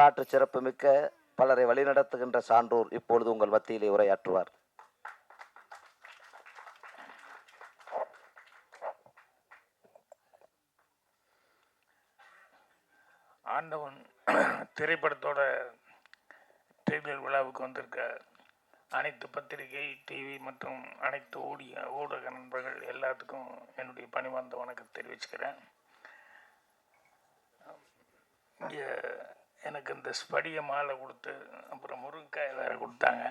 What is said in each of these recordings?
வரலாற்று சிறப்புமிக்க பலரை வழிநடத்துகின்ற சான்றோர் இப்பொழுது உங்கள் மத்தியிலே உரையாற்றுவார். ஆண்டவன் திரைப்படத்தோட ட்ரெய்லர் விழாவுக்கு வந்திருக்க அனைத்து பத்திரிகை, டிவி மற்றும் அனைத்து ஊடக நண்பர்கள் எல்லாத்துக்கும் என்னுடைய பணிவார்ந்த வணக்கத்தை தெரிவிச்சுக்கிறேன். இங்கே எனக்கு இந்த ஸ்படிய மாலை கொடுத்து அப்புறம் முருங்கைக்காய் வேறு கொடுத்தாங்க.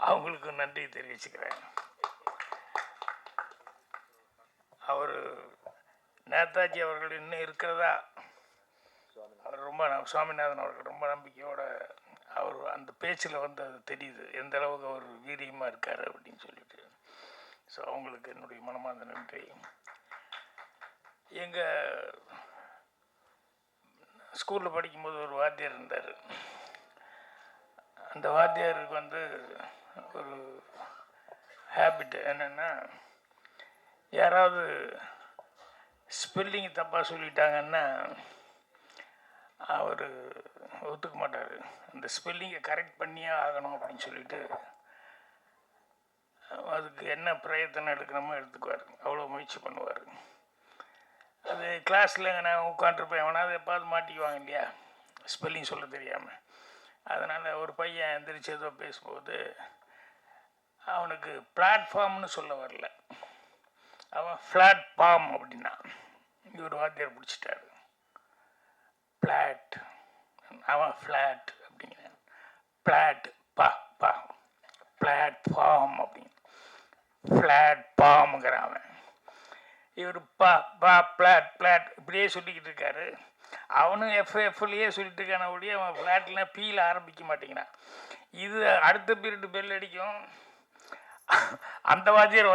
அவங்களுக்கு நன்றி தெரிவிச்சுக்கிறேன். அவர் நேதாஜி அவர்கள் இன்னும் இருக்கிறதா, அவர் ரொம்ப சுவாமிநாதன் அவர்கள் ரொம்ப நம்பிக்கையோட அவர் அந்த பேச்சில் வந்து அது தெரியுது எந்த அளவுக்கு அவர் வீரியமாக இருக்கார் அப்படின்னு சொல்லிட்டு. ஸோ அவங்களுக்கு என்னுடைய மனமார்ந்த நன்றி. எங்கள் ஸ்கூலில் படிக்கும்போது ஒரு வாத்தியார் இருந்தார். அந்த வாத்தியாருக்கு வந்து ஒரு ஹேபிட் என்னென்னா, யாராவது ஸ்பெல்லிங் தப்பாக சொல்லிட்டாங்கன்னா அவர் ஒத்துக்க மாட்டார். அந்த ஸ்பெல்லிங்கை கரெக்ட் பண்ணியே ஆகணும் அப்படின்னு சொல்லிட்டு அதுக்கு என்ன பிரயத்தனம் எடுக்கணுமோ எடுத்துக்குவார். அவ்வளோ முயற்சி பண்ணுவார். அது கிளாஸில் நான் உட்காந்துருப்பேன், எவனாவது எப்பாவது மாட்டிக்குவாங்க இல்லையா ஸ்பெல்லிங் சொல்ல தெரியாமல். அதனால் ஒரு பையன் எந்திரிச்சு ஏதோ பேசும்போது அவனுக்கு பிளாட்ஃபார்ம்னு சொல்ல வரல, அவன் ஃப்ளாட் பாம் அப்படின்னா ஒரு வாத்தியார் பிடிச்சிட்டாரு. பிளாட், அவன் ஃப்ளாட் அப்படிங்கிறான். பிளாட் பா பா, பிளாட்ஃபார்ம் அப்படின்னு ஃப்ளாட் பாம்ங்கிறான் அவன். இவர் பா பா பிளாட் பிளாட் இப்படியே சொல்லிக்கிட்டு இருக்காரு. அவனும் எஃப்எஃப்லேயே சொல்லிட்டு இருக்கான ஒழிய அவன் ஃப்ளாட்லாம் பீல ஆரம்பிக்க மாட்டேங்கிறான். இது அடுத்த பீரியட் பெல் அடிக்கும், அந்த வாத்தியார்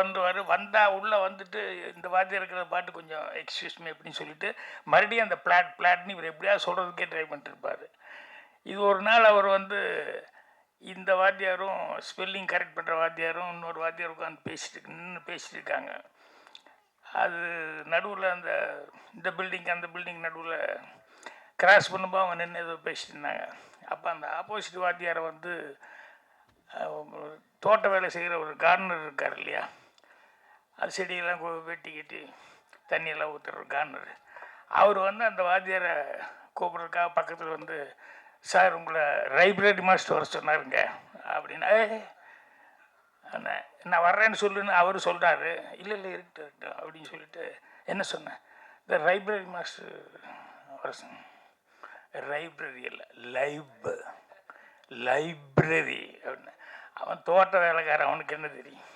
வந்தால் உள்ளே வந்துட்டு இந்த வாத்தியார் இருக்கிற பாட்டு கொஞ்சம் எக்ஸ்கியூஸ் மீ அப்படின்னு சொல்லிட்டு மறுபடியும் அந்த பிளாட்னு இவர் எப்படியாவது சொல்கிறதுக்கே ட்ரை பண்ணிட்டுருப்பார். இது ஒரு நாள் அவர் வந்து இந்த வாத்தியாரும் ஸ்பெல்லிங் கரெக்ட் பண்ணுற வாத்தியாரும் இன்னொரு வாத்தியார் உட்காந்து பேசிட்டு இருக்காங்க. அது நடுவில் இந்த பில்டிங் அந்த பில்டிங் நடுவில் கிராஸ் பண்ணும்போது அவங்க நின்று ஏதோ பேசிட்டு இருந்தாங்க. அப்போ அந்த ஆப்போசிட் வாத்தியாரை வந்து தோட்ட வேலை செய்கிற ஒரு கார்னர் இருக்கார் இல்லையா, அது செடியெல்லாம் வெட்டி கட்டி தண்ணியெல்லாம் ஊற்றுற ஒரு கார்னர், அவர் வந்து அந்த வாத்தியாரை கூப்பிட்றதுக்காக பக்கத்தில் வந்து, சார் உங்களை லைப்ரரி மாஸ்டர் வர சொன்னாருங்க அப்படின்னா, நான் வர்றேன்னு சொல்லுன்னு அவர் சொல்கிறாரு. இல்லை இருக்கட்டும் அப்படின்னு சொல்லிட்டு என்ன சொன்னேன், இந்த லைப்ரரி மாஸ்டர் வர சொன்னேன். லைப்ரரி இல்லை லைப்ரரி அப்படின்னு. அவன் தோட்ட வேலைக்காரன், அவனுக்கு என்ன தெரியும்,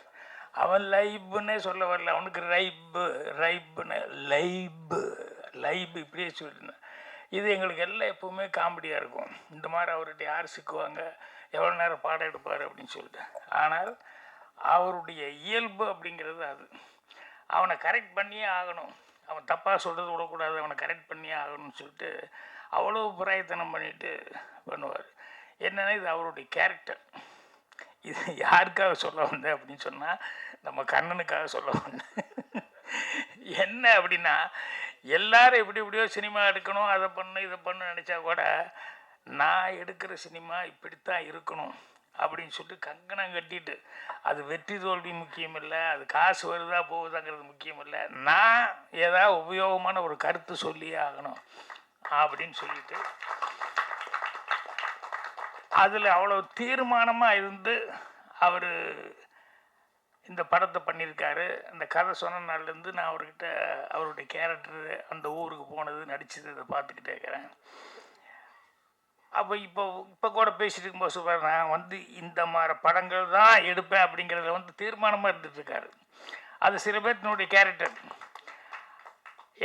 அவன் லைப்புன்னே சொல்ல வரல, அவனுக்கு ரைப்புன்னு லைப் இப்படியே சொல்லியிருந்தேன். இது எங்களுக்கு எல்லாம் எப்போவுமே காமெடியாக இருக்கும். இந்த மாதிரி அவர்கிட்ட யார் சிக்குவாங்க, எவ்வளோ நேரம் பாடம் எடுப்பார் அப்படின்னு சொல்லிட்டு. ஆனால் அவருடைய இயல்பு அப்படிங்கிறது அது. அவனை கரெக்ட் பண்ணியே ஆகணும், அவன் தப்பாக சொல்கிறது விடக்கூடாது, அவனை கரெக்ட் பண்ணியே ஆகணும்னு சொல்லிட்டு அவ்வளோ பிரயத்தனம் பண்ணிட்டு பண்ணுவார். என்னென்னா இது அவருடைய கேரக்டர். இது யாருக்காக சொல்ல வந்தேன் அப்படின்னு சொன்னால் நம்ம கண்ணனுக்காக சொல்ல வந்தேன். என்ன அப்படின்னா, எல்லாரும் எப்படியோ சினிமா எடுக்கணும், அதை பண்ணு இதை பண்ணு நினச்சா கூட நான் எடுக்கிற சினிமா இப்படித்தான் இருக்கணும் அப்படின்னு சொல்லிட்டு கங்கணம் கட்டிட்டு, அது வெற்றி தோல்வி முக்கியம் இல்லை, அது காசு வருதா போகுதாங்கிறது முக்கியம் இல்லை, நான் ஏதாவது உபயோகமான ஒரு கருத்து சொல்லியே ஆகணும் அப்படின்னு சொல்லிட்டு அதில் அவ்வளோ தீர்மானமாக இருந்து அவர் இந்த படத்தை பண்ணியிருக்காரு. அந்த கதை சொன்ன நாள்லேருந்து நான் அவருடைய கேரக்டர் அந்த ஊருக்கு போனது நடித்தது இதை பார்த்துக்கிட்டே இருக்கிறேன். அப்போ இப்போ கூட பேசிட்டு இருக்கும்போது சொல்வார், நான் வந்து இந்த மாதிரி படங்கள் தான் எடுப்பேன் அப்படிங்கிறத வந்து தீர்மானமாக இருந்துகிட்ருக்காரு. அது சில பேர்த்தினுடைய கேரக்டர்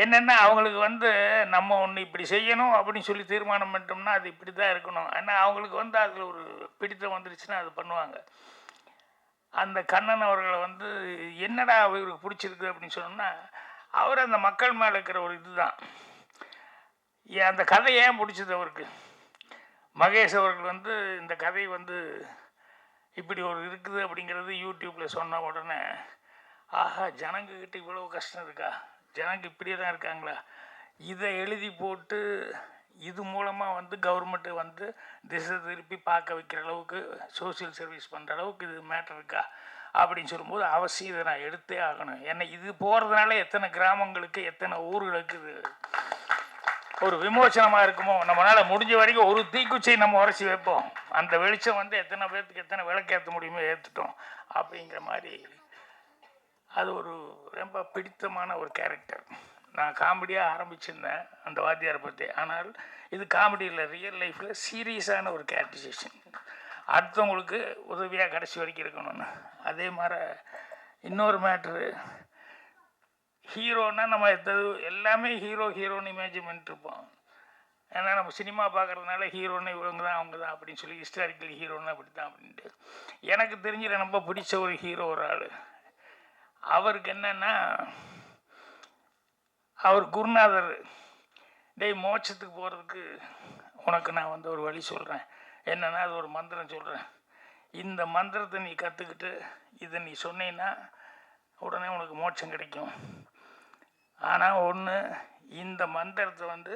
என்னென்னா, அவங்களுக்கு வந்து நம்ம ஒன்று இப்படி செய்யணும் அப்படின்னு சொல்லி தீர்மானம் பண்ணிட்டோம்னா அது இப்படி தான் இருக்கணும். ஆனால் அவங்களுக்கு வந்து அதில் ஒரு பிடித்தம் வந்துருச்சுன்னா அது பண்ணுவாங்க. அந்த கண்ணன் அவர்களை வந்து என்னடா அவருக்கு பிடிச்சிருக்கு அப்படின்னு சொன்னோம்னா, அவர் அந்த மக்கள் மேலே இருக்கிற ஒரு இதுதான். அந்த கதை ஏன் பிடிச்சது அவருக்கு, மகேஷ் அவர்கள் வந்து இந்த கதை வந்து இப்படி ஒரு இருக்குது அப்படிங்கிறது யூடியூப்பில் சொன்ன உடனே, ஆஹா ஜனங்கக்கிட்ட இவ்வளோ கஷ்டம் இருக்கா, ஜனங்க இப்படியே தான் இருக்காங்களா, இதை எழுதி போட்டு இது மூலமாக வந்து கவர்மெண்ட்டு வந்து திசை திருப்பி பார்க்க வைக்கிற அளவுக்கு சோசியல் சர்வீஸ் பண்ணுற அளவுக்கு இது மேட்டர் இருக்கா அப்படின்னு சொல்லும்போது அவசியம் இதை நான் எடுத்தே ஆகணும். ஏன்னா இது போகிறதுனால எத்தனை கிராமங்களுக்கு எத்தனை ஊர்களுக்கு இது ஒரு விமோசனமாக இருக்குமோ. நம்மளால் முடிஞ்ச வரைக்கும் ஒரு தீக்குச்சியை நம்ம உரைச்சி வைப்போம், அந்த வெளிச்சம் வந்து எத்தனை பேர்த்துக்கு எத்தனை விளக்கேற்ற முடியுமோ ஏற்றுட்டோம் அப்படிங்கிற மாதிரி. அது ஒரு ரொம்ப பிடித்தமான ஒரு கேரக்டர். நான் காமெடியாக ஆரம்பிச்சிருந்தேன் அந்த வாத்தியாரை பற்றி. ஆனால் இது காமெடி இல்லை, ரியல் லைஃப்பில் சீரியஸான ஒரு கேரக்டரைசேஷன். அடுத்தவங்களுக்கு உதவியாக கடைசி வரைக்கும் இருக்கணும்னு. அதே மாதிரி இன்னொரு மேட்ரு, ஹீரோன்னா நம்ம எல்லாமே ஹீரோன்னு இமேஜின் பண்ணிட்டுருப்போம். ஏன்னா நம்ம சினிமா பார்க்குறதுனால ஹீரோன்னு இவங்க தான் அவங்க தான் அப்படின்னு சொல்லி ஹிஸ்டாரிக்கல் ஹீரோன்னு அப்படி தான் அப்படின்ட்டு. எனக்கு தெரிஞ்ச ரொம்ப பிடிச்ச ஒரு ஹீரோ ஒரு ஆள். அவருக்கு என்னென்னா, அவர் குருநாதர், டேய் மோட்சத்துக்கு போகிறதுக்கு உனக்கு நான் வந்து ஒரு வழி சொல்கிறேன், என்னென்னா அது ஒரு மந்திரம் சொல்கிறேன், இந்த மந்திரத்தை நீ கற்றுக்கிட்டு இதை நீ சொன்னீன்னா உடனே உனக்கு மோட்சம் கிடைக்கும். ஆனால் ஒன்று, இந்த மந்திரத்தை வந்து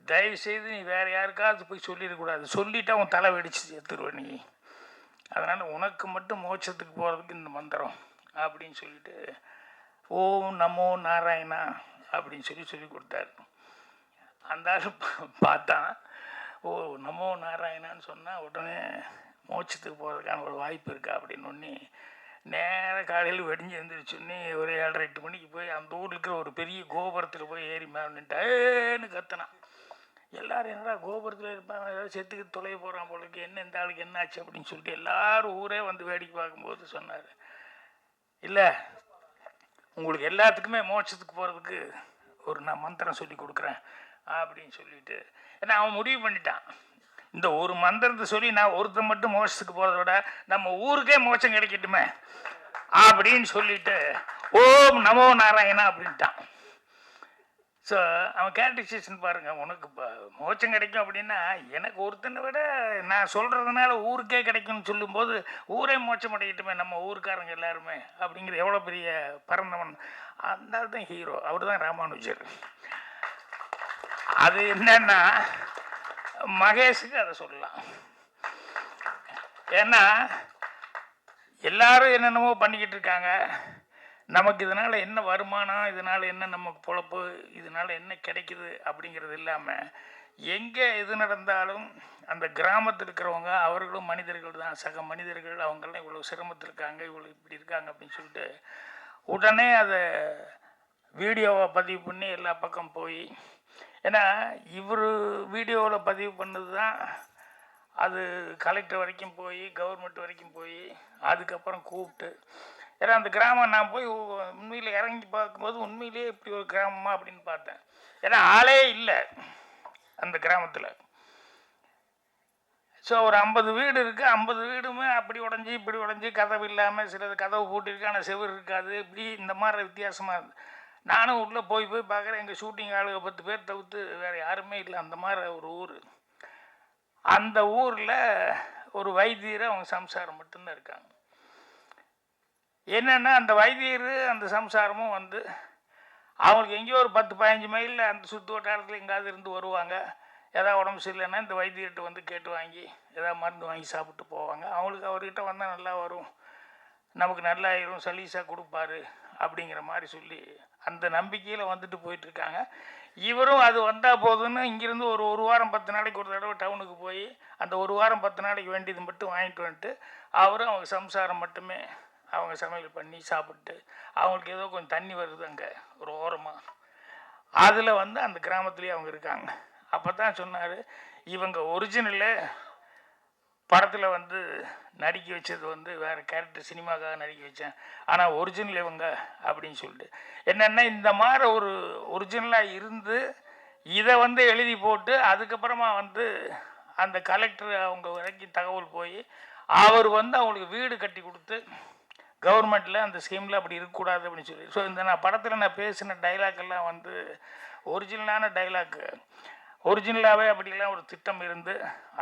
தயவுசெய்து நீ வேறு யாருக்காவது போய் சொல்லிடக்கூடாது, சொல்லிவிட்டு அவன் தலை வெடிச்சு எடுத்துருவேன் நீ. அதனால் உனக்கு மட்டும் மோட்சத்துக்கு போகிறதுக்கு இந்த மந்திரம் அப்படின்னு சொல்லிட்டு ஓம் நமோ நாராயணா அப்படின்னு சொல்லி கொடுத்தாரு. அந்த ஆள் பார்த்தான், ஓ நமோ நாராயணான்னு சொன்னால் உடனே மோட்சத்துக்கு போகிறதுக்கான ஒரு வாய்ப்பு இருக்கா அப்படின்னு ஒன்று நேராக காலையில் வெடிஞ்சு எழுந்திரிச்சோன்னே ஒரு 7:30-8 மணிக்கு போய் அந்த ஊரில் இருக்கிற ஒரு பெரிய கோபுரத்தில் போய் ஏறி மேலேன்னு கத்தினான். எல்லோரும் என்னடா கோபுரத்தில் இருப்பாங்க, ஏதாவது செத்துக்கு தொலைய போகிறான் போலுக்கு, என்ன இந்த ஆளுக்கு என்ன ஆச்சு அப்படின்னு சொல்லிட்டு எல்லோரும் ஊரே வந்து வேடிக்கை பார்க்கும்போது சொன்னார், இல்லை உங்களுக்கு எல்லாத்துக்குமே மோட்சத்துக்கு போகிறதுக்கு ஒரு நான் மந்திரம் சொல்லி கொடுக்குறேன் அப்படின்னு சொல்லிட்டு. ஏன்னா அவன் முடிவு பண்ணிட்டான், இந்த ஒரு மந்திரத்தை சொல்லி நான் ஒருத்தர் மட்டும் மோட்சத்துக்கு போகிறத விட நம்ம ஊருக்கே மோட்சம் கிடைக்கட்டுமே அப்படின்னு சொல்லிட்டு ஓம் நமோ நாராயணா அப்படின்ட்டான். ஸோ அவன் கேரக்டரைசேஷன் பாருங்கள், உனக்கு இப்போ மோட்சம் கிடைக்கும் அப்படின்னா எனக்கு ஒருத்தனை விட நான் சொல்கிறதுனால ஊருக்கே கிடைக்கும்னு சொல்லும்போது ஊரே மோட்சம் அடையட்டுமே நம்ம ஊருக்காரங்க எல்லாருமே அப்படிங்கிற எவ்வளோ பெரிய பரந்தவன். அந்த தான் ஹீரோ, அவர் தான் ராமானுஜர். அது என்னன்னா மகேஷுக்கு அதை சொல்லலாம். ஏன்னா எல்லாரும் என்னென்னமோ பண்ணிக்கிட்டு இருக்காங்க, நமக்கு இதனால் என்ன வருமானம், இதனால் என்ன நமக்கு பொழப்பு, இதனால் என்ன கிடைக்குது அப்படிங்கிறது இல்லாமல் எங்கே எது நடந்தாலும் அந்த கிராமத்தில் இருக்கிறவங்க அவர்களும் மனிதர்கள் தான், சக மனிதர்கள், அவங்களாம் இவ்வளோ சிரமத்தில் இருக்காங்க, இவ்வளோ இப்படி இருக்காங்க அப்படின்னு சொல்லிட்டு உடனே அதை வீடியோவை பதிவு பண்ணி எல்லா பக்கம் போய், ஏன்னா இவர் வீடியோவில் பதிவு பண்ணது தான் அது கலெக்டர் வரைக்கும் போய் கவர்மெண்ட் வரைக்கும் போய் அதுக்கப்புறம் கூப்பிட்டு. ஏன்னா அந்த கிராமம் நான் போய் உண்மையில் இறங்கி பார்க்கும்போது உண்மையிலேயே இப்படி ஒரு கிராமமா அப்படின்னு பார்த்தேன். ஏன்னா ஆளே இல்லை அந்த கிராமத்தில். ஸோ ஒரு 50 வீடு இருக்குது, 50 வீடுமே அப்படி உடஞ்சி இப்படி உடஞ்சி, கதவு இல்லாமல், சிலது கதவு போட்டிருக்கு ஆனால் செவர் இருக்காது, இப்படி இந்த மாதிரி வித்தியாசமாக இருக்குது. நானும் உள்ளே போய் பார்க்குறேன், எங்கள் ஷூட்டிங் ஆளுக 10 பேர் தவிர்த்து வேறு யாருமே இல்லை. அந்த மாதிரி ஒரு ஊர். அந்த ஊரில் ஒரு வைத்தியர் அவங்க சம்சாரம் மட்டும்தான் இருக்காங்க. என்னென்னா அந்த வைத்தியர் அந்த சம்சாரமும் வந்து அவங்களுக்கு எங்கேயோ ஒரு 10-15 மைலில் அந்த சுற்று வட்டாரத்தில் எங்கேயாவது இருந்து வருவாங்க. எதாவது உடம்பு சரியில்லைன்னா இந்த வைத்தியர்கிட்ட வந்து கேட்டு வாங்கி எதாவது மருந்து வாங்கி சாப்பிட்டு போவாங்க. அவங்களுக்கு அவர்கிட்ட வந்தால் நல்லா வரும், நமக்கு நல்லாயிரும், சலீஸாக கொடுப்பாரு அப்படிங்கிற மாதிரி சொல்லி அந்த நம்பிக்கையில் வந்துட்டு போயிட்டுருக்காங்க. இவரும் அது வந்தால் போதுன்னு இங்கேருந்து ஒரு வாரம் 10 நாளைக்கு ஒரு தடவை டவுனுக்கு போய் அந்த ஒரு வாரம் 10 நாளைக்கு வேண்டியது மட்டும் வாங்கிட்டு வந்துட்டு அவரும் அவங்க சம்சாரம் மட்டுமே அவங்க சமையல் பண்ணி சாப்பிட்டு, அவங்களுக்கு ஏதோ கொஞ்சம் தண்ணி வருது அங்கே ஒரு ஓரமாக, அதில் வந்து அந்த கிராமத்துலேயே அவங்க இருக்காங்க. அப்போ தான் சொன்னார், இவங்க ஒரிஜினலு படத்தில் வந்து நடிக்க வச்சது வந்து வேறு கேரக்டர், சினிமாக்காக நடிக்க வச்சேன், ஆனால் ஒரிஜினல் இவங்க அப்படின்னு சொல்லிட்டு. என்னென்னா இந்த மாதிரி ஒரு ஒரிஜினலாக இருந்து இதை வந்து எழுதி போட்டு அதுக்கப்புறமா வந்து அந்த கலெக்டர் அவங்க வரைக்கும் தகவல் போய் அவர் வந்து அவங்களுக்கு வீடு கட்டி கொடுத்து கவர்மெண்ட்டில் அந்த ஸ்கீமில் அப்படி இருக்கக்கூடாது அப்படின்னு சொல்லி. ஸோ இந்த நான் படத்தில் நான் பேசின டைலாக்கெல்லாம் வந்து ஒரிஜினலான டைலாக்கு, ஒரிஜினலாகவே அப்படிலாம் ஒரு திட்டம் இருந்து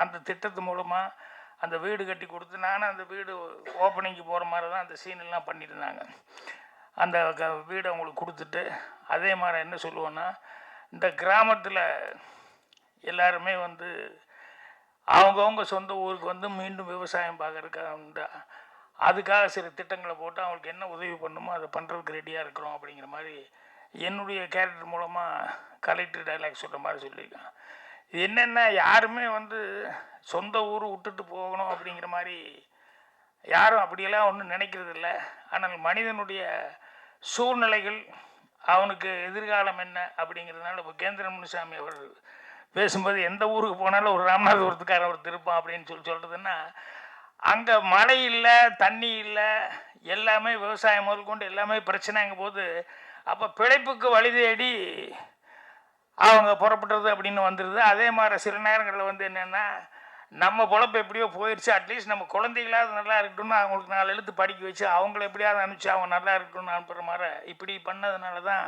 அந்த திட்டத்து மூலமாக அந்த வீடு கட்டி கொடுத்து நானும் அந்த வீடு ஓப்பனிங்க்கு போகிற மாதிரி தான் அந்த சீனெல்லாம் பண்ணியிருந்தாங்க. அந்த வீடு அவங்களுக்கு கொடுத்துட்டு அதே மாதிரி என்ன சொல்லுவோன்னா, இந்த கிராமத்தில் எல்லாருமே வந்து அவங்கவுங்க சொந்த ஊருக்கு வந்து மீண்டும் விவசாயம் பார்க்கறதுக்காக உண்டு. அதுக்காக சில திட்டங்களை போட்டு அவங்களுக்கு என்ன உதவி பண்ணுமோ அதை பண்ணுறதுக்கு ரெடியாக இருக்கிறோம் அப்படிங்கிற மாதிரி என்னுடைய கேரக்டர் மூலமாக கலெக்டர் டைலாக் சொல்கிற மாதிரி சொல்லியிருக்கான். இது என்னென்னா, யாருமே வந்து சொந்த ஊர் விட்டுட்டு போகணும் அப்படிங்கிற மாதிரி யாரும் அப்படியெல்லாம் ஒன்றும் நினைக்கிறது இல்லை. ஆனால் மனிதனுடைய சூழ்நிலைகள், அவனுக்கு எதிர்காலம் என்ன அப்படிங்கிறதுனால இப்போ கேந்திர முனுசாமி அவர் பேசும்போது எந்த ஊருக்கு போனாலும் ஒரு ராமநாதபுரத்துக்காரன் ஒரு திருப்பான் அப்படின்னு சொல்கிறதுன்னா, அங்கே மழை இல்லை, தண்ணி இல்லை, எல்லாமே விவசாயம் முதல் கொண்டு எல்லாமே பிரச்சனைங்க போது அப்போ பிழைப்புக்கு வழி தேடி அவங்க புறப்படுறது அப்படின்னு வந்துடுது. அதே மாதிரி சில நேரங்களில் வந்து என்னென்னா, நம்ம பொழப்பு எப்படியோ போயிடுச்சு, அட்லீஸ்ட் நம்ம குழந்தைகளாவது நல்லா இருக்கட்டும்னு அவங்களுக்கு 4 எழுத்து படிக்க வச்சு அவங்கள எப்படியாவது அனுப்பிச்சு அவங்க நல்லா இருக்கட்டும்னு அனுப்புகிற மாதிரி இப்படி பண்ணதுனால தான்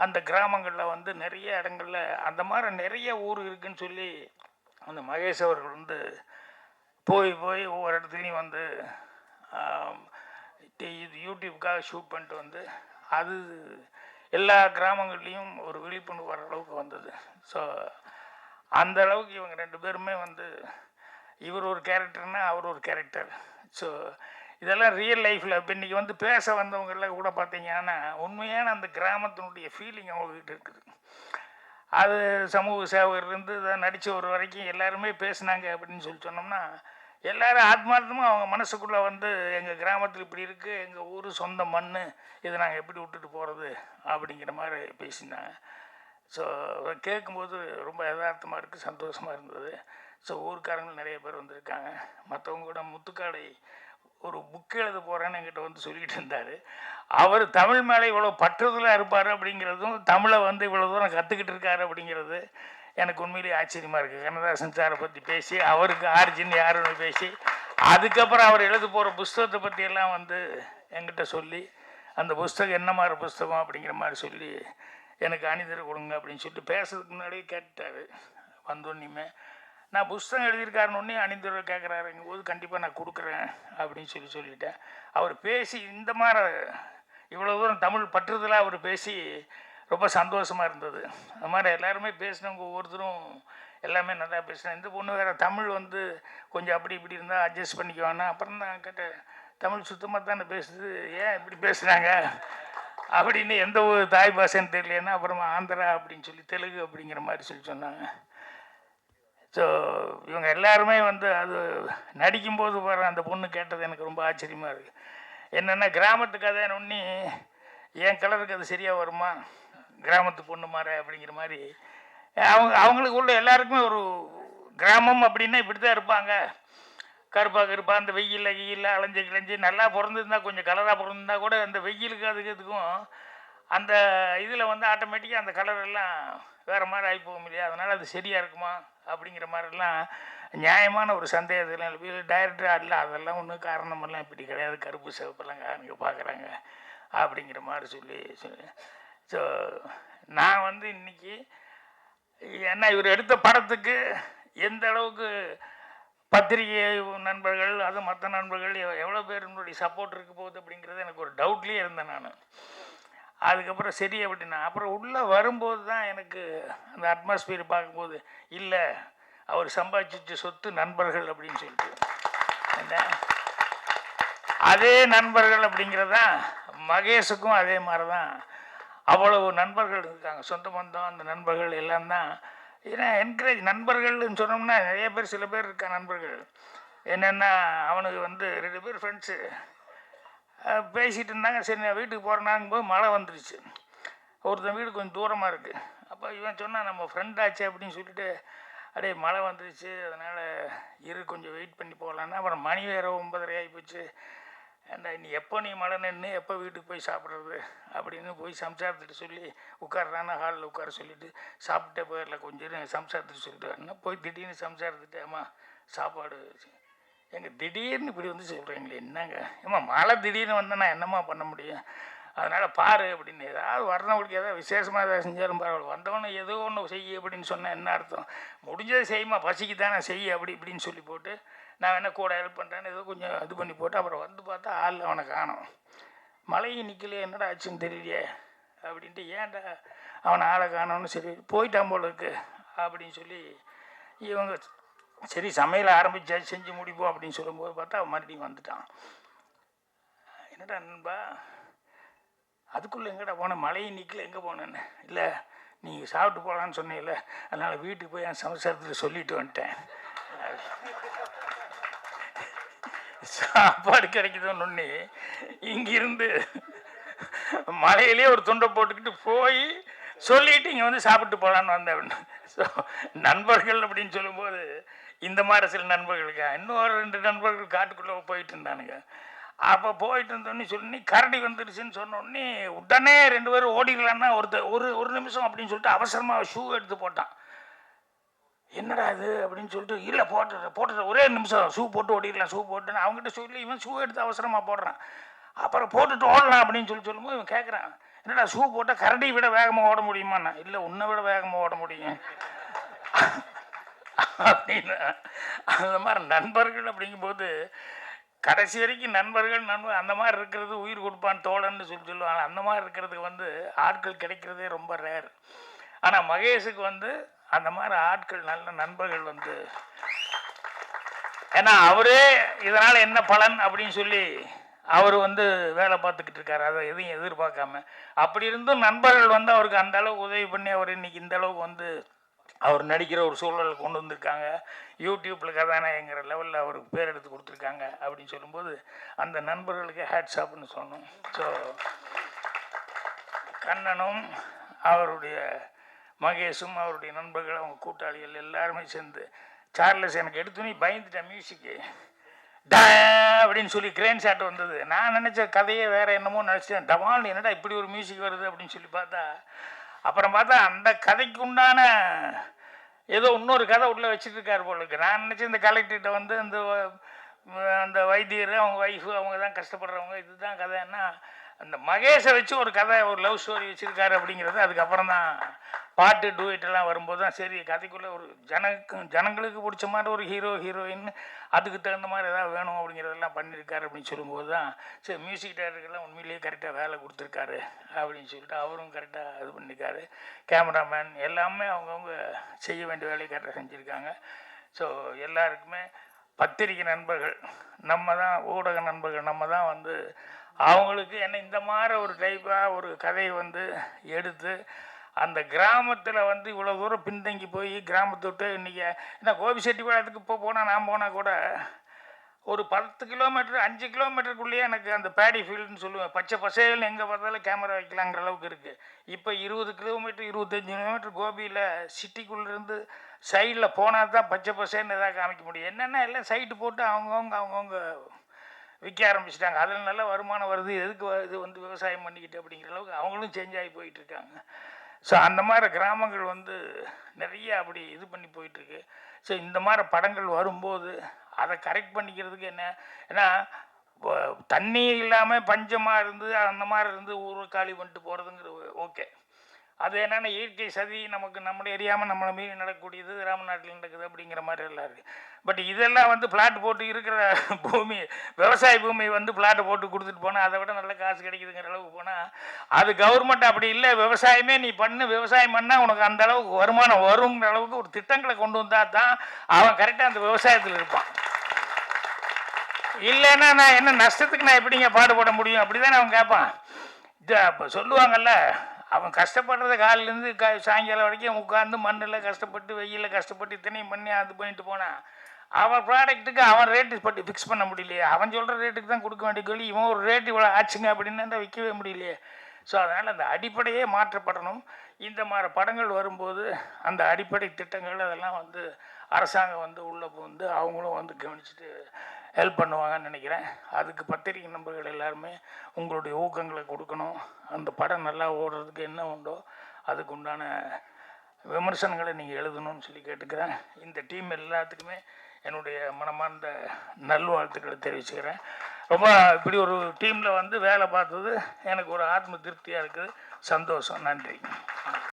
அந்த கிராமங்களில் வந்து நிறைய இடங்களில் அந்த மாதிரி நிறைய ஊர் இருக்குதுன்னு சொல்லி அந்த மகேஷ் அவர்கள் வந்து போய் ஒவ்வொரு இடத்துலையும் வந்து இது யூடியூப்புக்காக ஷூட் பண்ணிட்டு வந்து அது எல்லா கிராமங்கள்லேயும் ஒரு விழிப்புணர்வு வர அளவுக்கு வந்தது. ஸோ அந்த அளவுக்கு இவங்க 2 பேருமே வந்து இவர் ஒரு கேரக்டர்னா அவர் ஒரு கேரக்டர். ஸோ இதெல்லாம் ரியல் லைஃப்பில் இப்போ இன்றைக்கி வந்து பேச வந்தவங்கெல்லாம் கூட பார்த்தீங்கன்னா உண்மையான அந்த கிராமத்தினுடைய ஃபீலிங் அவங்கக்கிட்ட இருக்குது. அது சமூக சேவகர்லேருந்து இதை நடித்த ஒரு வரைக்கும் எல்லாருமே பேசுனாங்க அப்படின்னு சொல்லி சொன்னோம்னா, எல்லோரும் ஆத்மார்த்தமாக அவங்க மனசுக்குள்ளே வந்து எங்கள் கிராமத்தில் இப்படி இருக்குது, எங்கள் ஊர் சொந்த மண், இதை நாங்கள் எப்படி விட்டுட்டு போகிறது அப்படிங்கிற மாதிரி பேசினாங்க. ஸோ கேட்கும்போது ரொம்ப யதார்த்தமாக இருக்குது, சந்தோஷமாக இருந்தது. ஸோ ஊருக்காரங்களும் நிறைய பேர் வந்திருக்காங்க. மற்றவங்க கூட முத்துக்காடை ஒரு புக் எழுத போகிறேன்னு என்கிட்ட வந்து சொல்லிக்கிட்டு இருந்தார். அவர் தமிழ் மேலே இவ்வளோ பற்றுதலாக இருப்பார் அப்படிங்கிறதும், தமிழை வந்து இவ்வளோ தூரம் கற்றுக்கிட்டு இருக்காரு அப்படிங்கிறது எனக்கு உண்மையிலேயே ஆச்சரியமாக இருக்குது. கண்ணதாசன் சாரை பற்றி பேசி, அவருக்கு ஆரிஜின் யாருன்னு பேசி, அதுக்கப்புறம் அவர் எழுத போகிற புஸ்தகத்தை பற்றியெல்லாம் வந்து என்கிட்ட சொல்லி, அந்த புஸ்தகம் என்ன மாதிரி புஸ்தகம் அப்படிங்கிற மாதிரி சொல்லி எனக்கு அணிதர கொடுங்க அப்படின்னு சொல்லிட்டு பேசுறதுக்கு முன்னாடியே கேட்டார். வந்தோன்னையுமே நான் புஸ்தகம் எழுதியிருக்காருன்னு அணிந்தரை கேட்குறாருங்கும் போது கண்டிப்பாக நான் கொடுக்குறேன் அப்படின்னு சொல்லிட்டேன். அவர் பேசி இந்த மாதிரி இவ்வளோ தூரம் தமிழ் பற்றுதலாக அவர் பேசி ரொம்ப சந்தோஷமாக இருந்தது. அது மாதிரி எல்லாருமே பேசினவங்க ஒவ்வொருத்தரும் எல்லாமே நல்லா பேசினேன். இந்த பொண்ணு வேறு தமிழ் வந்து கொஞ்சம் அப்படி இப்படி இருந்தால் அட்ஜஸ்ட் பண்ணிக்குவானா. அப்புறம் தான் கேட்டேன், தமிழ் சுத்தமாக தானே பேசுது, ஏன் இப்படி பேசுகிறாங்க அப்படின்னு. எந்த ஒரு தாய் பாஷைன்னு தெரியலன்னா அப்புறமா ஆந்திரா அப்படின்னு சொல்லி தெலுங்கு அப்படிங்கிற மாதிரி சொன்னாங்க. ஸோ இவங்க எல்லாருமே வந்து அது நடிக்கும்போது வர அந்த பொண்ணு கேட்டது எனக்கு ரொம்ப ஆச்சரியமாக இருக்குது. என்னென்னா, கிராமத்து கதைன்னு ஒன்றி என் கலருக்கு அது சரியாக வருமா, கிராமத்து பொண்ணு மாதிரி அப்படிங்கிற மாதிரி அவங்களுக்கு உள்ள எல்லாருக்குமே ஒரு கிராமம் அப்படின்னா இப்படி தான் இருப்பாங்க. கருப்பா அந்த வெயிலில் அலைஞ்சு நல்லா பிறந்திருந்தா, கொஞ்சம் கலராக பிறந்திருந்தா கூட அந்த வெயிலுக்கு அதுக்கும் அந்த இதில் வந்து ஆட்டோமேட்டிக்காக அந்த கலர் எல்லாம் வேறு மாதிரி ஆகி போகும் இல்லையா. அதனால் அது சரியாக இருக்குமா அப்படிங்கிற மாதிரிலாம் நியாயமான ஒரு சந்தேகத்தில் டைரக்டராக இல்லை, அதெல்லாம் ஒன்றும் காரணமெல்லாம் இப்படி கிடையாது, கருப்பு சிவப்பெல்லாம் காரங்க பார்க்குறாங்க அப்படிங்கிற மாதிரி சொல்லி. ஸோ நான் வந்து இன்றைக்கி ஏன்னா இவர் எடுத்த படத்துக்கு எந்த அளவுக்கு பத்திரிகை நண்பர்கள், அது மற்ற நண்பர்கள் எவ்வளோ பேருடைய சப்போர்ட் இருக்க போகுது அப்படிங்கிறது எனக்கு ஒரு டவுட்லேயே இருந்தேன் நான். அதுக்கப்புறம் சரி அப்படின்னா, அப்புறம் உள்ளே வரும்போது தான் எனக்கு அந்த அட்மாஸ்பியர் பார்க்கும்போது, இல்லை அவர் சம்பாதிச்ச சொத்து நண்பர்கள் அப்படின்னு சொல்லிட்டு, அதே நண்பர்கள் அப்படிங்கிறதான் மகேஷுக்கும் அதே மாதிரி தான் அவ்வளவு நண்பர்கள் இருக்காங்க. சொந்த பந்தம் அந்த நண்பர்கள் எல்லாம் தான். ஏன்னா என்கரேஜ் நண்பர்கள்னு சொன்னோம்னா நிறைய பேர், சில பேர் இருக்கா நண்பர்கள். என்னென்னா, அவனுக்கு வந்து 2 பேர் ஃப்ரெண்ட்ஸு பேசிகிட்டு இருந்தாங்க. சரி நான் வீட்டுக்கு போகிறேன்னாங்கும்போது மழை வந்துருச்சு. ஒருத்தன் வீடு கொஞ்சம் தூரமாக இருக்குது. அப்போ இவன் சொன்னான், நம்ம ஃப்ரெண்ட் ஆச்சு அப்படின்னு சொல்லிட்டு, அப்படியே மழை வந்துருச்சு, அதனால் கொஞ்சம் வெயிட் பண்ணி போகலான்னா. அப்புறம் மணி வேறு 9:30 ஆகி போச்சு. ஏண்டா நீ எப்போ மழை நின்று எப்போ வீட்டுக்கு போய் சாப்பிட்றது அப்படின்னு போய் சம்சாரத்துட்டு சொல்லி உட்கார்றானா, ஹாலில் உட்கார சொல்லிவிட்டு சாப்பிட்டே போயிடல கொஞ்சம் சம்சாரத்துட்டு சொல்லிட்டு என்ன போய் திடீர்னு சம்சாரத்துட்டு, அம்மா சாப்பாடு எங்கள் திடீர்னு இப்படி வந்து சொல்கிறீங்களே என்னங்க, ஏம்மா மழை திடீர்னு வந்தால் நான் என்னம்மா பண்ண முடியும், அதனால் பாரு அப்படின்னு. ஏதாவது வர்றவங்களுக்கு ஏதாவது விசேஷமாக ஏதாவது செஞ்சாலும் பரவாயில்ல, வந்தவொன்னே ஏதோ ஒன்று செய்ய அப்படின்னு சொன்னால் என்ன அர்த்தம், முடிஞ்சதை செய்யுமா, பசிக்கு தானே செய்ய அப்படி இப்படின்னு சொல்லி போட்டு, நான் என்ன கூட ஹெல்ப் பண்ணுறேன்னு ஏதோ கொஞ்சம் இது பண்ணி போட்டு, அப்புறம் வந்து பார்த்தா ஆள் அவனை காணோம். மழையும் நிற்கலையே, என்னடா ஆச்சுன்னு தெரியலையே அப்படின்ட்டு, ஏன்டா அவனை ஆளை காணோன்னு, சரி போயிட்டான் போல இருக்கு அப்படின்னு சொல்லி இவங்க சரி சமையல் ஆரம்பிச்சா செஞ்சு முடிப்போம் அப்படின்னு சொல்லும்போது பார்த்தா அவன் மறுபடியும் வந்துட்டான். என்னடா நண்பா அதுக்குள்ளே எங்கடா போனேன், மழையும் நிற்கல, எங்கே போனேன்னு. இல்லை நீங்கள் சாப்பிட்டு போகலான்னு சொன்னீங்கல்ல, அதனால் வீட்டுக்கு போய் என் சமஸ்காரத்தில் சொல்லிட்டு வந்துட்டேன். சாப்பாடு கிடைக்குதுன்னு ஒன்று இங்கிருந்து மலையிலே ஒரு துண்டை போட்டுக்கிட்டு போய் சொல்லிட்டு இங்கே வந்து சாப்பிட்டு போகலான்னு வந்தேன். ஸோ நண்பர்கள் அப்படின்னு சொல்லும்போது இந்த மாதிரி சில நண்பர்களுக்கு இன்னொரு 2 நண்பர்கள் காட்டுக்குள்ளே போயிட்டு இருந்தானுங்க. அப்போ போயிட்டு இருந்தோடனே சொல்லி கரடி வந்துடுச்சுன்னு சொன்னோடனே உடனே 2 பேரும் ஓடிடலான்னா ஒரு நிமிஷம் அப்படின்னு சொல்லிட்டு அவசரமாக ஷூ எடுத்து போட்டான். என்னடா இது அப்படின்னு சொல்லிட்டு இல்லை போட்டுற ஒரே நிமிஷம் ஷூ போட்டு ஓடிடலாம், ஷூ போட்டுன்னு அவங்ககிட்ட சொல்லி இவன் ஷூ எடுத்து அவசரமாக போடுறான். அப்புறம் போட்டுட்டு ஓடலாம் அப்படின்னு சொல்லும்போது இவன் கேட்குறான், என்னடா ஷூ போட்டால் கரடியை விட வேகமாக ஓட முடியுமாண்ணா? இல்லை உன்னை விட வேகமாக ஓட முடியும் அப்படின்னு. அந்த மாதிரி நண்பர்கள் அப்படிங்கும்போது கடைசி வரைக்கும் நண்பர்கள் அந்த மாதிரி இருக்கிறது உயிர் கொடுப்பான் தோழன்னு சொல்லுவாங்க. அந்த மாதிரி இருக்கிறதுக்கு ஆட்கள் கிடைக்கிறதே ரொம்ப ரேர். ஆனால் மகேஷுக்கு அந்த மாதிரி ஆட்கள் நல்ல நண்பர்கள் ஏன்னா அவரே இதனால் என்ன பலன் அப்படின்னு சொல்லி அவர் வேலை பார்த்துக்கிட்டு இருக்காரு, அதை எதையும் எதிர்பார்க்காம. அப்படி இருந்தும் நண்பர்கள் அவருக்கு அந்த அளவுக்கு உதவி பண்ணி அவர் இன்னைக்கு இந்த அளவுக்கு அவர் நடிக்கிற ஒரு சூழலை கொண்டு வந்திருக்காங்க. யூடியூப்பில் கதாநாயகங்கிற லெவலில் அவருக்கு பேர் எடுத்து கொடுத்துருக்காங்க அப்படின்னு சொல்லும்போது அந்த நண்பர்களுக்கு ஹேட்ஸ் ஆப்னு சொல்லணும். ஸோ கண்ணனும் அவருடைய மகேஷும் அவருடைய நண்பர்கள் அவங்க கூட்டாளிகள் எல்லாருமே சேர்ந்து சார்லஸ் எனக்கு எடுத்துனே பயந்துட்டேன். மியூசிக்கு டா அப்படின்னு சொல்லி கிரேன் ஷாட் வந்தது. நான் நினச்ச கதையே வேறு என்னமோ நினச்சிட்டேன். டவால் என்னடா இப்படி ஒரு மியூசிக் வருது அப்படின்னு சொல்லி பார்த்தா அப்புறம் பார்த்தா அந்த கதைக்கு உண்டான ஏதோ இன்னொரு கதை உள்ளே வச்சுட்டு இருக்காரு போல இருக்கு. நான் நினச்சேன் இந்த கலெக்டர்கிட்ட அந்த வைத்தியர் அவங்க ஒய்ஃபு அவங்க தான் கஷ்டப்படுறவங்க, இதுதான் கதைன்னா அந்த மகேஷை வச்சு ஒரு கதை ஒரு லவ் ஸ்டோரி வச்சுருக்காரு அப்படிங்கிறது. அதுக்கப்புறம் தான் பாட்டு டூயிட்டெல்லாம் வரும்போது தான் சரி கதைக்குள்ளே ஒரு ஜனங்களுக்கு பிடிச்ச மாதிரி ஒரு ஹீரோயின் அதுக்கு தகுந்த மாதிரி எதாவது வேணும் அப்படிங்கிறதெல்லாம் பண்ணியிருக்காரு அப்படின்னு சொல்லும்போது தான் சரி மியூசிக் டைரக்டர்லாம் உண்மையிலேயே கரெக்டாக வேலை கொடுத்துருக்காரு அப்படின்னு சொல்லிட்டு அவரும் கரெக்டாக இது பண்ணியிருக்காரு. கேமராமேன் எல்லாமே அவங்கவுங்க செய்ய வேண்டிய வேலையை கரெக்டாக செஞ்சுருக்காங்க. ஸோ எல்லாருக்குமே பத்திரிகை நண்பர்கள் நம்ம தான், ஊடக நண்பர்கள் நம்ம தான் அவங்களுக்கு என்ன இந்த மாதிரி ஒரு டைப்பாக ஒரு கதையை எடுத்து அந்த கிராமத்தில் இவ்வளோ தூரம் பின்தங்கி போய் கிராமத்தை விட்டு இன்றைக்கி என்ன கோபிச்செட்டிப்பாளையத்துக்கு போனால் நான் போனால் கூட ஒரு 10 கிலோமீட்டர் 5 கிலோமீட்டருக்குள்ளேயே எனக்கு அந்த பேடி ஃபீல்டுன்னு சொல்லுவேன், பச்சை பசேல்னு எங்கே பார்த்தாலும் கேமரா வைக்கலாங்கிற அளவுக்கு இருக்குது. இப்போ 20 கிலோமீட்டர் 25 கிலோமீட்டர் கோபியில் சிட்டிக்குள்ளேருந்து சைடில் போனால் தான் பச்சை பசேல்னு எதாவது காமிக்க முடியும். என்னென்னா எல்லாம் சைட்டு போட்டு அவங்கவுங்க விற்க ஆரம்பிச்சிட்டாங்க. அதில் நல்ல வருமானம் வருது, எதுக்கு இது விவசாயம் பண்ணிக்கிட்டு அப்படிங்கிற அளவுக்கு அவங்களும் சேஞ்ச் ஆகி போயிட்டுருக்காங்க. ஸோ அந்த மாதிரி கிராமங்கள் நிறைய அப்படி இது பண்ணி போயிட்டுருக்கு. ஸோ இந்த மாதிரி படங்கள் வரும்போது அதை கரெக்ட் பண்ணிக்கிறதுக்கு ஏன்னா தண்ணி இல்லாமல் பஞ்சமாக இருந்து அந்த மாதிரி இருந்து ஊர் காலி பண்ணிட்டு போகிறதுங்கிறது ஓகே. அது என்னென்னா இயற்கை சதி நம்மளை எரியாமல் நம்மளை மீறி நடக்கக்கூடியது ராமநாட்டில் நடக்குது அப்படிங்கிற மாதிரி எல்லாம் இருக்குது. பட் இதெல்லாம் பிளாட் போட்டு இருக்கிற பூமி விவசாய பூமி பிளாட்டை போட்டு கொடுத்துட்டு போனால் அதை விட நல்ல காசு கிடைக்குதுங்கிற அளவுக்கு போனால் அது கவர்மெண்ட் அப்படி இல்லை, விவசாயமே நீ விவசாயம் பண்ணால் உனக்கு அந்த அளவுக்கு வருமானம் வருங்கிற அளவுக்கு ஒரு திட்டங்களை கொண்டு வந்தால் தான் அவன் கரெக்டாக அந்த விவசாயத்தில் இருப்பான். இல்லைன்னா நான் என்ன நஷ்டத்துக்கு நான் எப்படிங்க பாடுபட முடியும் அப்படி தானே அவன் கேட்பான். இப்போ சொல்லுவாங்கல்ல, அவன் கஷ்டப்படுறத காலிலேருந்து சாயங்காலம் வரைக்கும் உட்காந்து மண்ணில் கஷ்டப்பட்டு வெயிலில் கஷ்டப்பட்டு இத்தனையும் பண்ணி அது பண்ணிட்டு போனான். அவன் ப்ராடக்ட்டுக்கு அவன் ரேட்டு பட்டு ஃபிக்ஸ் பண்ண முடியலையே, அவன் சொல்கிற ரேட்டுக்கு தான் கொடுக்க வேண்டிய கேள்வி, இவன் ஒரு ரேட்டு இவ்வளோ ஆச்சுங்க அப்படின்னு விற்கவே முடியலையே. ஸோ அதனால் அந்த அடிப்படையே மாற்றப்படணும். இந்த மாதிரி படங்கள் வரும்போது அந்த அடிப்படை திட்டங்கள் அதெல்லாம் அரசாங்கம் உள்ளே அவங்களும் கவனிச்சுட்டு ஹெல்ப் பண்ணுவாங்கன்னு நினைக்கிறேன். அதுக்கு பத்திரிகை நண்பர்கள் எல்லாருமே உங்களுடைய ஊக்கங்களை கொடுக்கணும். அந்த படம் நல்லா ஓடுறதுக்கு என்ன உண்டோ அதுக்கு உண்டான விமர்சனங்களை நீங்கள் எழுதணும்னு சொல்லி கேட்டுக்கிறேன். இந்த டீம் எல்லாத்துக்குமே என்னுடைய மனமார்ந்த நல்வாழ்த்துக்களை தெரிவிச்சுக்கிறேன். ரொம்ப இப்படி ஒரு டீமில் வேலை பார்த்தது எனக்கு ஒரு ஆத்ம திருப்தியாக இருக்குது, சந்தோஷம். நன்றி.